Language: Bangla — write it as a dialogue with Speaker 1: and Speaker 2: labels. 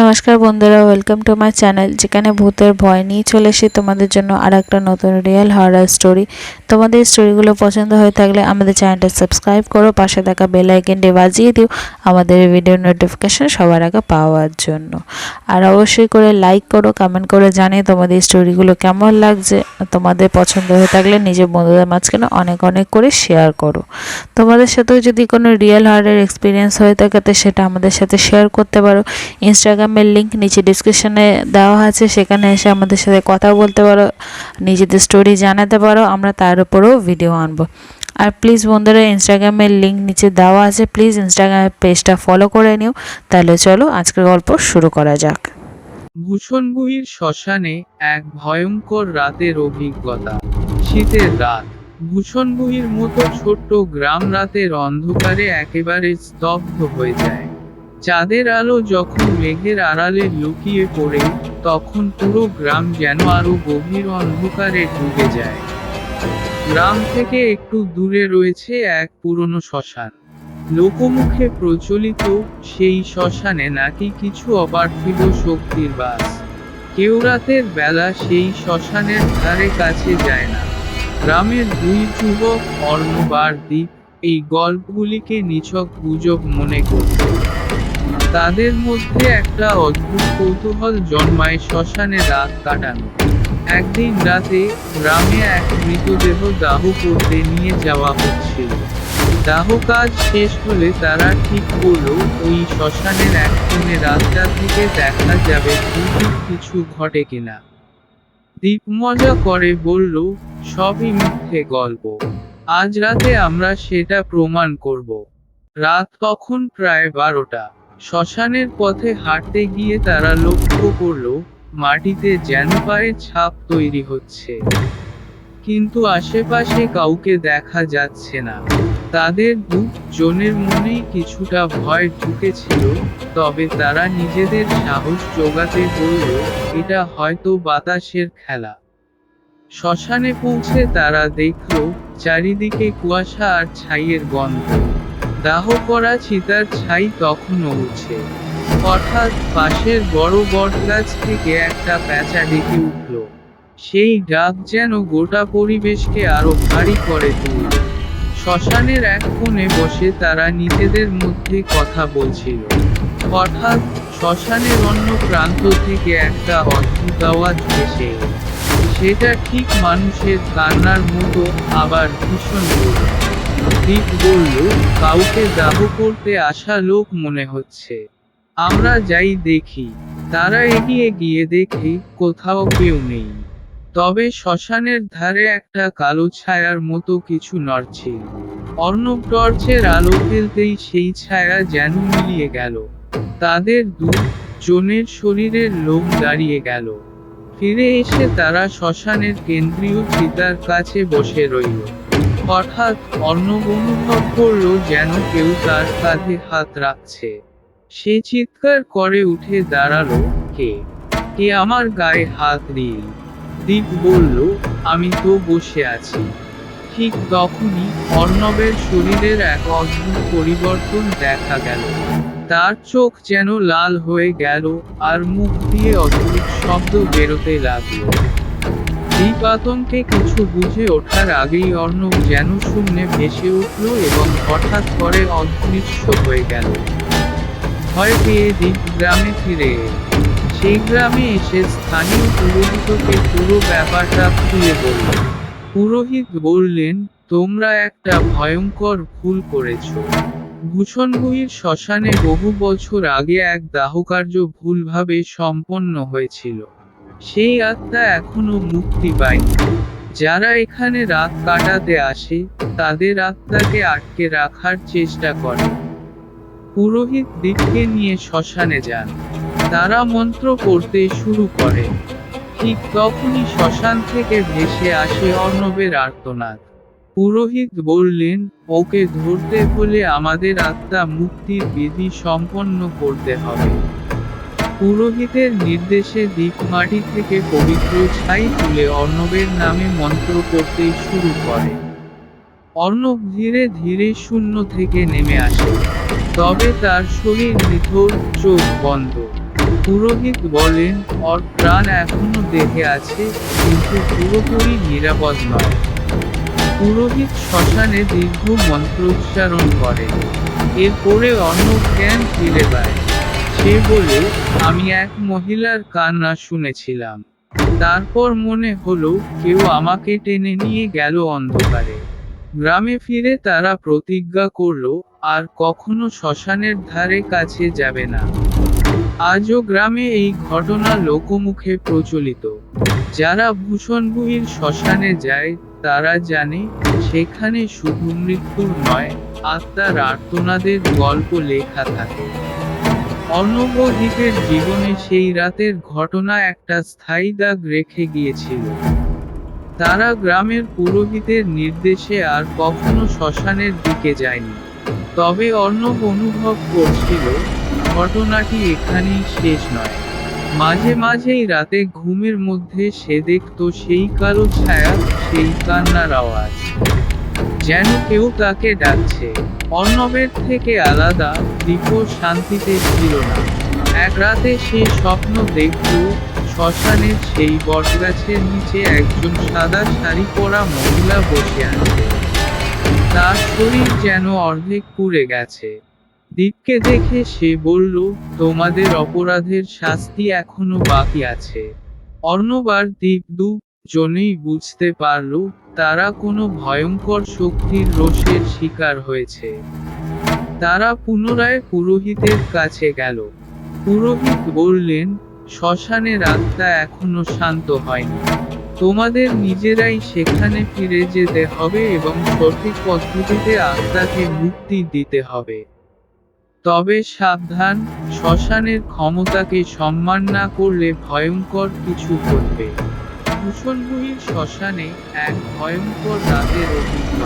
Speaker 1: নমস্কার বন্ধুরা, ওয়েলকাম টু মাই চ্যানেল, যেখানে ভূতের ভয় নিয়ে চলে এসে তোমাদের জন্য আর একটা নতুন রিয়েল হরর স্টোরি। তোমাদের স্টোরিগুলো পছন্দ হয়ে থাকলে আমাদের চ্যানেলটা সাবস্ক্রাইব করো, পাশে থাকা বেল আইকনটি বাজিয়ে দিও আমাদের ভিডিও নোটিফিকেশন সবার আগে পাওয়ার জন্য। আর অবশ্যই করে লাইক করো, কমেন্ট করে জানিয়ে তোমাদের স্টোরিগুলো কেমন লাগছে। তোমাদের পছন্দ হয়ে থাকলে নিজের বন্ধুদের মাঝখানে অনেক অনেক করে শেয়ার করো। তোমাদের সাথেও যদি কোনো রিয়েল হরর এক্সপিরিয়েন্স হয়ে থাকে তো সেটা আমাদের সাথে শেয়ার করতে পারো। ইনস্টাগ্রামের লিঙ্ক নিচে ডিসক্রিপশনে দেওয়া আছে, সেখানে এসে আমাদের সাথে কথা বলতে পারো, নিজেদের স্টোরি জানাতে পারো, আমরা তার উপরেও ভিডিও আনবো। আর প্লিজ বন্ধুরা, ইনস্টাগ্রামের লিঙ্ক নিচে দেওয়া আছে, প্লিজ ইনস্টাগ্রামের পেজটা ফলো করে নিও। তাহলে চলো আজকের গল্প শুরু করা যাক।
Speaker 2: ভূষণগুহির শ্মশানে এক ভয়ঙ্কর রাতের অভিজ্ঞতা। শীতের রাত। ভূষণগুহির মতো ছোট্ট গ্রাম রাতের অন্ধকারে একেবারে স্তব্ধ হয়ে যায়। চাঁদের আলো যখন মেঘের আড়ালে লুকিয়ে পড়ে, তখন পুরো গ্রাম যেন আরো গভীর অন্ধকারে ডুবে যায়। গ্রাম থেকে একটু দূরে রয়েছে এক পুরনো শ্মশান। লোকমুখে প্রচলিত সেই শ্মশানে নাকি কিছু অপার্থিব শক্তির বাস। কেউ রাতের বেলা সেই শ্মশানের ধারে কাছে যায় না। গ্রামের দুই যুবক অর্ণব আর দীপ এই গল্পগুলিকে নিছক গুজব মনে করত। তাদের মধ্যে একটা অদ্ভুত কৌতূহল জন্মায় শ্মশানে রাত কাটানো। একদিন রাতে গ্রামে এক মৃতদেহ দাহ করতে নিয়ে যাওয়া হচ্ছিল। দাহ কাজ শেষ হলে তারা ঠিক করল ওই শ্মশানের এক কোণে রাতটা থেকে দেখা যাবে কিছু ঘটে কিনা। দীপ মজা করে বলল, সবই মিথ্যে গল্প, আজ রাতে আমরা সেটা প্রমাণ করব। রাত তখন প্রায় 12টা। শ্মশানের পথে হাঁটতে গিয়ে তারা লক্ষ্য করল মাটিতে যেন পায়ের ছাপ তৈরি হচ্ছে, কিন্তু আশেপাশে কাউকে দেখা যাচ্ছে না। তাদের দুজনের মনেই কিছুটা ভয় ঢুকেছিল, তবে তারা নিজেদের সাহস জোগাতে বলল, এটা হয়তো বাতাসের খেলা। শ্মশানে পৌঁছে তারা দেখল চারিদিকে কুয়াশা আর ছাইয়ের গন্ধ। দাহ করা চিতার ছাই তখনও উঠছে। হঠাৎ পাশের বড় বটগাছ থেকে একটা প্যাঁচা ডেকে উঠল। সেই ডাক যেন গোটা পরিবেশকে আরো ভারী করে তুলল। শ্মশানের এক কোণে বসে তারা নিজেদের মধ্যে কথা বলছিল। হঠাৎ শ্মশানের অন্য প্রান্ত থেকে একটা অদ্ভুত আওয়াজ ভেসে এলো। সেটা ঠিক মানুষের কান্নার মতো, আবার ভীষণ জোরে। দীপ বলল, কাউকে দাহ করতে আসা লোক মনে হচ্ছে, আমরা যাই দেখি। তারা এগিয়ে গিয়ে দেখে কোথাও কেউ নেই, তবে শ্মশানের ধারে একটা কালো ছায়ার মতো কিছু নড়ছিল। অর্ণব টর্চের আলো ফেলতেই সেই ছায়া যেন মিলিয়ে গেল। তাদের দুজনের শরীরের লোম দাঁড়িয়ে গেল। ফিরে এসে তারা শ্মশানের কেন্দ্রীয় চিতার কাছে বসে রইল। হঠাৎ অর্ণব অনুভব করল যেন কেউ তার কাঁধে হাত রাখছে। সে চিৎকার করে উঠে দাঁড়ালো, কে কে আমার গায়ে হাত দিল? দীপ বলল, আমি তো বসে আছি। ঠিক তখনই অর্ণবের শরীরের এক অদ্ভুত পরিবর্তন দেখা গেল। তার চোখ যেন লাল হয়ে গেল, আর মুখ দিয়ে অদ্ভুত শব্দ বেরোতে লাগলো। দীপ আতঙ্কে কিছু বুঝে ওঠার আগেই অর্ণব যেন শূন্যে ভেসে উঠল এবং হঠাৎ করে অদৃশ্য হয়ে গেল। ভয় পেয়ে দীপ গ্রামে ফিরে এল। সেই গ্রামে এসে স্থানীয় পুরোহিতকে পুরো ব্যাপারটা খুলে বলল। পুরোহিত বললেন, তোমরা একটা ভয়ঙ্কর ভুল করেছ। ভূষণগুহির শ্মশানে বহু বছর আগে এক দাহকার্য ভুলভাবে সম্পন্ন হয়েছিল। সেই আত্মা এখনো মুক্তি পায়নি। যারা এখানে রাত কাটাতে আসে, তাদের আত্মাকে আটকে রাখার চেষ্টা করে। পুরোহিত দীপকে নিয়ে শ্মশানে যান। তারা মন্ত্র পড়তে শুরু করে। ঠিক তখনই শ্মশান থেকে ভেসে আসে অর্ণবের আর্তনাদ। পুরোহিত বললেন, ওকে ধরতে হলে আমাদের আত্মা মুক্তির বিধি সম্পন্ন করতে হবে। পুরোহিতের নির্দেশে দীপ মাটি থেকে পবিত্র ছাই তুলে অর্ণবের নামে মন্ত্র করতে শুরু করে। অর্ণব ধীরে ধীরে শূন্য থেকে নেমে আসে, তবে তার শরীর নিথর, চোখ বন্ধ। পুরোহিত বলেন, ওর প্রাণ এখনো দেহে আছে, কিন্তু পুরোপুরি নিরাপদ নয়। পুরোহিত শ্মশানে দীর্ঘ মন্ত্রোচ্চারণ করে। এরপরে অর্ণব জ্ঞান ফিরে পায়। সে বলে, আমি এক মহিলার কান্না শুনেছিলাম। তারপর মনে হলো কেউ আমাকে টেনে নিয়ে গেল অন্ধকারে। গ্রামে ফিরে তারা প্রতিজ্ঞা করলো, আর কখনো শ্মশানের ধারে কাছে যাবে না। আজও গ্রামে এই ঘটনা লোকমুখে প্রচলিত। যারা ভূষণভূমির শ্মশানে যায় তারা জানে, সেখানে শুধু মৃত্যুর নয়, আত্মার আর্তনাদের গল্প লেখা থাকে। অর্ণব ও দীপের জীবনে সেই রাতের ঘটনা একটা স্থায়ী দাগ রেখে গিয়েছিল। তারা গ্রামের পুরোহিতের নির্দেশে আর কখনো শ্মশানের দিকে যায়নি। তবে অর্ণব অনুভব করছিল, ঘটনাটি এখানেই শেষ নয়। মাঝে মাঝেই রাতে ঘুমের মধ্যে সে দেখত সেই কালো ছায়া, সেই কান্নার আওয়াজ, যেন কেউ তাকে ডাকছে। অর্ণবের থেকে আলাদা, দীপও শান্তিতে ছিল না। এক রাতে সে স্বপ্ন দেখল, শ্মশানের সেই বটগাছের নিচে একজন সাদা শাড়ি পরা মহিলা বসে আছে। তার শরীর যেন অর্ধেক পুড়ে গেছে। দীপকে দেখে সে বলল, তোমাদের অপরাধের শাস্তি এখনো বাকি আছে। অর্ণব আর দীপ দুজনেই বুঝতে পারল, তারা কোনো ভয়ঙ্কর শক্তির রোষের শিকার হয়েছে। তারা পুনরায় পুরোহিতের কাছে গেল। পুরোহিত বললেন, শ্মশানের আত্মা এখনো শান্ত হয়নি। তোমাদের নিজেরাই সেখানে ফিরে যেতে হবে এবং সঠিক পদ্ধতিতে আত্মাকে মুক্তি দিতে হবে। তবে সাবধান, শ্মশানের ক্ষমতাকে সম্মান না করলে ভয়ঙ্কর কিছু ঘটবে। ভূষণভূমির শ্মশানে এক ভয়ঙ্কর রাতের অভিজ্ঞতা।